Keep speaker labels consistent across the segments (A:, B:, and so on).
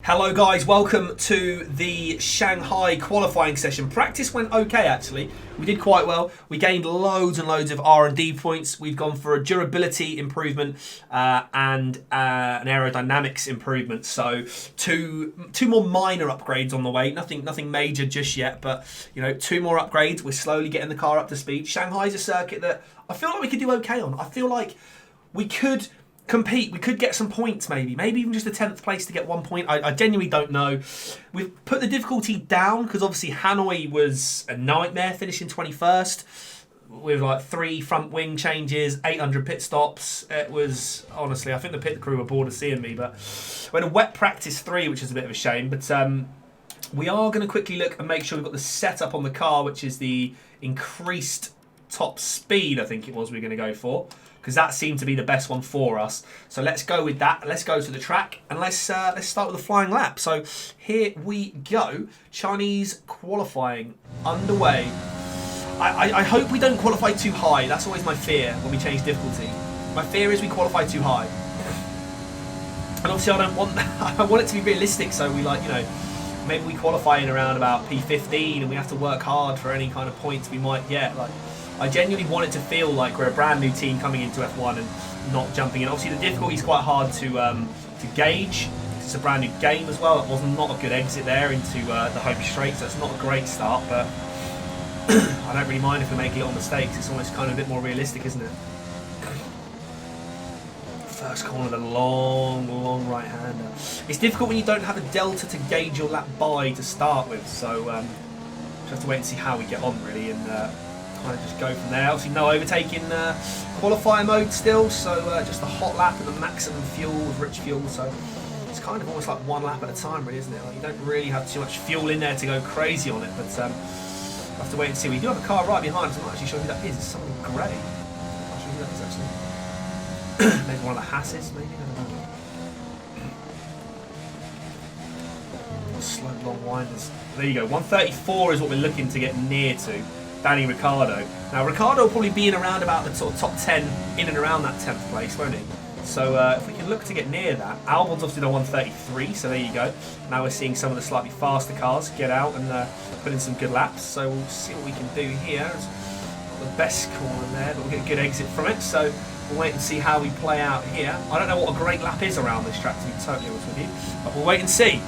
A: Hello guys, welcome to the Shanghai qualifying session. Practice went okay actually. We did quite well. We gained loads and loads of R&D points. We've gone for a durability improvement and an aerodynamics improvement. So two more minor upgrades on the way. Nothing major just yet, but you know, two more upgrades. We're slowly getting the car up to speed. Shanghai's a circuit that I feel like we could do okay on. I feel like we could compete. We could get some points, maybe even just a 10th place to get 1 point. I genuinely don't know. We've put the difficulty down because obviously Hanoi was a nightmare, finishing 21st with like 3 front wing changes, 800 pit stops. It was honestly, I think the pit crew were bored of seeing me, but we had a wet practice 3, which is a bit of a shame. But we are going to quickly look and make sure we've got the setup on the car, which is the increased top speed. I think it was we're going to go for, because that seemed to be the best one for us. So let's go with that. Let's go to the track and let's start with the flying lap. So here we go. Chinese qualifying underway. I hope we don't qualify too high. That's always my fear when we change difficulty. My fear is we qualify too high. And obviously I don't want that. I want it to be realistic, so we maybe we qualify in around about P15 and we have to work hard for any kind of points we might get. I genuinely want it to feel like we're a brand new team coming into F1 and not jumping in. Obviously, the difficulty is quite hard to gauge. It's a brand new game as well. It was not a good exit there into the home straight, so it's not a great start. But I don't really mind if we make little mistakes. It's almost kind of a bit more realistic, isn't it? First corner, the long right-hander. It's difficult when you don't have a delta to gauge your lap by to start with. So just have to wait and see how we get on, really, and kind of just go from there. Obviously no overtaking qualifier mode still, so just the hot lap and the maximum fuel with rich fuel, so it's kind of almost like one lap at a time, really, isn't it? Like, you don't really have too much fuel in there to go crazy on it, but we'll have to wait and see. We do have a car right behind us. I'm not actually sure who that is. It's someone grey. I'm not sure who that is actually. Maybe one of the Hasses, maybe, I don't know. Slow long winders. There you go, 134 is what we're looking to get near to. Danny Ricciardo. Now Ricciardo will probably be in around about the sort of top 10, in and around that 10th place, won't he? So if we can look to get near that. Albon's obviously done 133, so there you go. Now we're seeing some of the slightly faster cars get out and put in some good laps. So we'll see what we can do here. It's not the best corner there, but we'll get a good exit from it. So we'll wait and see how we play out here. I don't know what a great lap is around this track, to be totally honest with you, but we'll wait and see.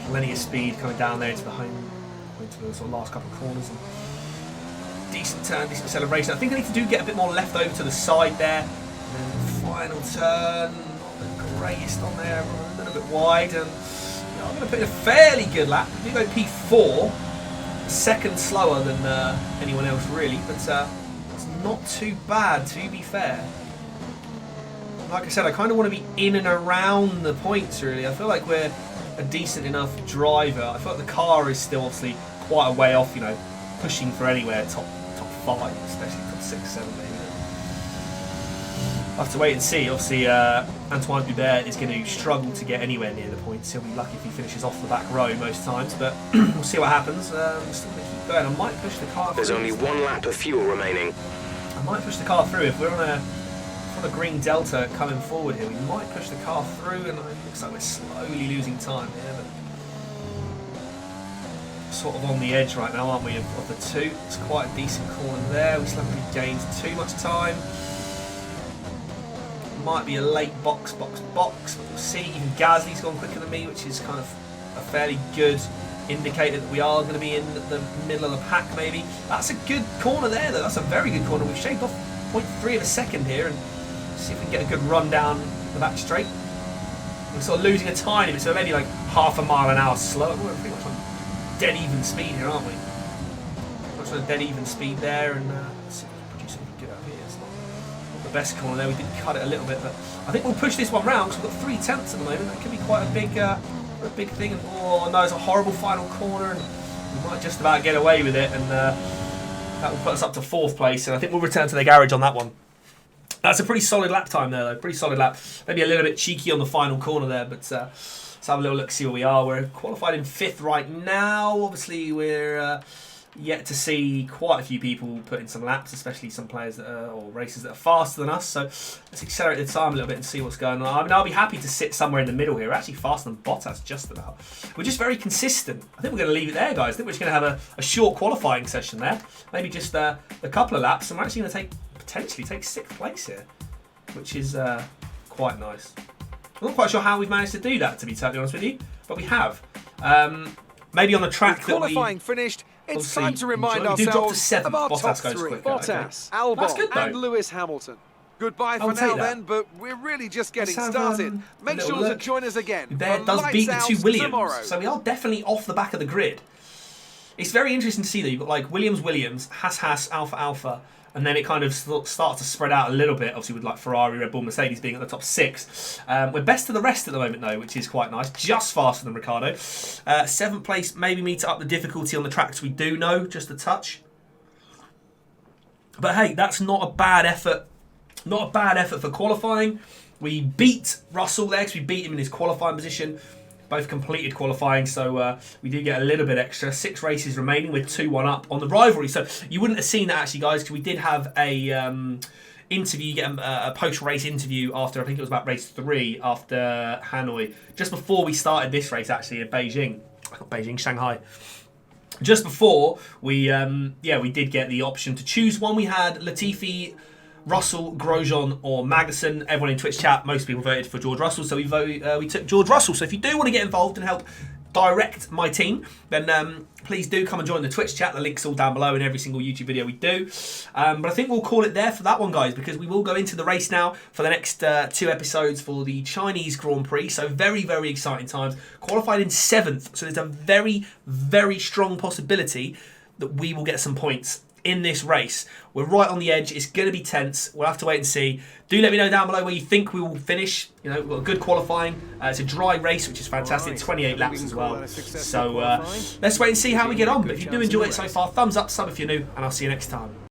A: Plenty of speed coming down there into the home, into the sort of last couple of corners. And decent turn, decent acceleration. I think I need to get a bit more left over to the side there. And then the final turn, not the greatest on there, a little bit wide. And I'm going to put in a fairly good lap. We do go P4, a second slower than anyone else really, but it's not too bad, to be fair. Like I said, I kind of want to be in and around the points really. I feel like we're a decent enough driver. I feel like the car is still obviously quite a way off, pushing for anywhere top 5, especially top 6, 7 maybe. I'll have to wait and see. Obviously Antoine Hubert is going to struggle to get anywhere near the points. He'll be lucky if he finishes off the back row most times, but we'll see what happens. I'm still going to keep going. I might push the car through.
B: There's only 1 lap of fuel remaining.
A: I might push the car through. If we're on a green delta coming forward here, we might push the car through, and it looks like we're slowly losing time here, but sort of on the edge right now, aren't we, of the 2. It's quite a decent corner there. We still haven't really gained too much time. Might be a late box, but we'll see. Even Gasly's gone quicker than me, which is kind of a fairly good indicator that we are going to be in the middle of the pack maybe. That's a good corner there though. That's a very good corner. We've shaved off 0.3 of a second here, and see if we can get a good run down the back straight. We're sort of losing a tiny bit, so maybe like half a mile an hour slower. We're pretty much on dead even speed here, aren't we? Pretty much on dead even speed there, and let's see if we can produce something good out here. It's not the best corner there. We did cut it a little bit, but I think we'll push this one round because we've got 3 tenths at the moment. That could be quite a big thing. And oh no, it's a horrible final corner, and we might just about get away with it, and that will put us up to 4th place. And I think we'll return to the garage on that one. That's a pretty solid lap time there, though. Pretty solid lap. Maybe a little bit cheeky on the final corner there, but let's have a little look, see where we are. We're qualified in 5th right now. Obviously, we're yet to see quite a few people put in some laps, especially some players that are, or racers that are faster than us. So let's accelerate the time a little bit and see what's going on. I mean, I'll be happy to sit somewhere in the middle here. We're actually faster than Bottas, just about. We're just very consistent. I think we're going to leave it there, guys. I think we're just going to have a short qualifying session there. Maybe just a couple of laps, and we're actually going to potentially take 6th place here, which is quite nice. I'm not quite sure how we've managed to do that, to be totally honest with you, but we have. Maybe on the track
C: with
A: that
C: qualifying finished, it's time to remind ourselves of our top 3. Bottas, Albon and Lewis Hamilton. Goodbye for now then, but we're really just getting started. Make sure to join us again.
A: There does beat the 2 Williams, so we are definitely off the back of the grid. It's very interesting to see that you've got like Williams, Haas, Alfa, and then it kind of starts to spread out a little bit, obviously with like Ferrari, Red Bull, Mercedes being at the top 6. We're best of the rest at the moment though, which is quite nice. Just faster than Ricciardo. 7th place, maybe me to up the difficulty on the tracks we do know, just a touch. But hey, that's not a bad effort. Not a bad effort for qualifying. We beat Russell there because we beat him in his qualifying position. Both completed qualifying, so we do get a little bit extra. 6 races remaining with 2-1 up on the rivalry. So you wouldn't have seen that actually, guys, because we did have a interview, get a post-race interview after, I think it was about race 3 after Hanoi, just before we started this race actually at Shanghai. Just before we did get the option to choose one. We had Latifi, Russell, Grosjean or Magnussen. Everyone in Twitch chat, most people voted for George Russell, so we took George Russell. So if you do want to get involved and help direct my team, then please do come and join the Twitch chat. The link's all down below in every single YouTube video we do. But I think we'll call it there for that one, guys, because we will go into the race now for the next 2 episodes for the Chinese Grand Prix. So very, very exciting times. Qualified in 7th, so there's a very, very strong possibility that we will get some points in this race. We're right on the edge. It's going to be tense. We'll have to wait and see. Do let me know down below where you think we will finish. You know, we've got a good qualifying. It's a dry race, which is fantastic. Right. 28 laps as well. So let's wait and see how we get on. But if you do enjoy it so far, thumbs up, sub if you're new, and I'll see you next time.